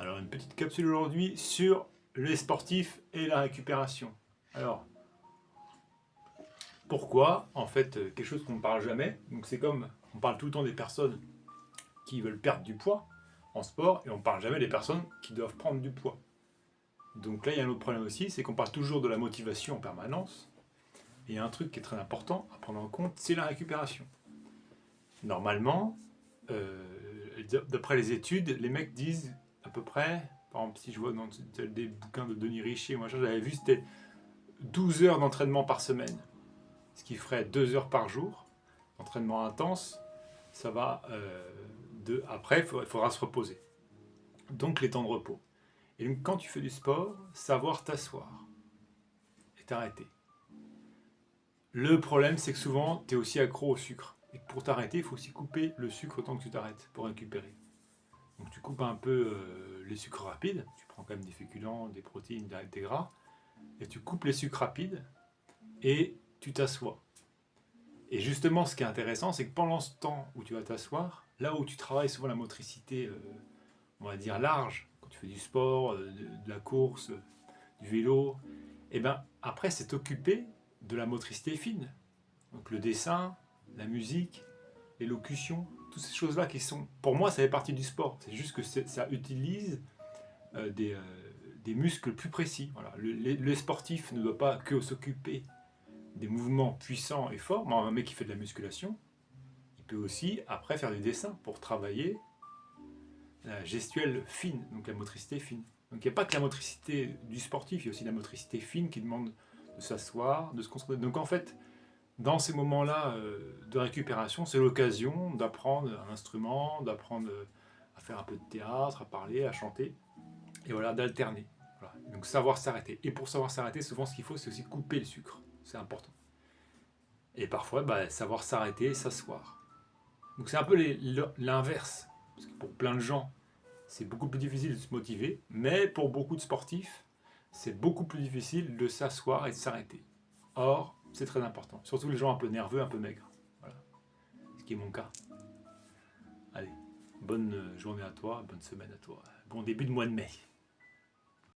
Alors, une petite capsule aujourd'hui sur les sportifs et la récupération. Alors, pourquoi? En fait, quelque chose qu'on ne parle jamais. Donc, c'est comme on parle tout le temps des personnes qui veulent perdre du poids en sport et on ne parle jamais des personnes qui doivent prendre du poids. Donc là, il y a un autre problème aussi, c'est qu'on parle toujours de la motivation en permanence. Et il y a un truc qui est très important à prendre en compte, c'est la récupération. Normalement, d'après les études, les mecs disent à peu près, par exemple, si je vois dans des bouquins de Denis Richer, moi j'avais vu, c'était 12 heures d'entraînement par semaine, ce qui ferait 2 heures par jour d'entraînement intense. Ça va après, il faudra se reposer. Donc les temps de repos. Et donc quand tu fais du sport, savoir t'asseoir et t'arrêter. Le problème, c'est que souvent, tu es aussi accro au sucre. Et pour t'arrêter, il faut aussi couper le sucre autant que tu t'arrêtes pour récupérer. Donc tu coupes un peu les sucres rapides, tu prends quand même des féculents, des protéines, des gras, et tu coupes les sucres rapides et tu t'assois. Et justement, ce qui est intéressant, c'est que pendant ce temps où tu vas t'asseoir, là où tu travailles souvent la motricité, on va dire large, quand tu fais du sport, de la course, du vélo, et bien après c'est t'occuper de la motricité fine. Donc le dessin, la musique, l'élocution, toutes ces choses-là qui sont, pour moi, ça fait partie du sport. C'est juste que ça utilise des muscles plus précis. Voilà. Le sportif ne doit pas que s'occuper des mouvements puissants et forts. Un mec qui fait de la musculation, il peut aussi après faire du dessin pour travailler la gestuelle fine, donc la motricité fine. Donc il n'y a pas que la motricité du sportif, il y a aussi la motricité fine qui demande de s'asseoir, de se concentrer. Donc en fait, dans ces moments-là de récupération, c'est l'occasion d'apprendre un instrument, d'apprendre à faire un peu de théâtre, à parler, à chanter, et voilà, d'alterner. Voilà. Donc savoir s'arrêter. Et pour savoir s'arrêter, souvent ce qu'il faut, c'est aussi couper le sucre. C'est important. Et parfois, savoir s'arrêter, s'asseoir. Donc c'est un peu l'inverse. Parce que pour plein de gens, c'est beaucoup plus difficile de se motiver, mais pour beaucoup de sportifs, c'est beaucoup plus difficile de s'asseoir et de s'arrêter. Or, c'est très important. Surtout les gens un peu nerveux, un peu maigres. Voilà. Ce qui est mon cas. Allez, bonne journée à toi, bonne semaine à toi. Bon début de mois de mai.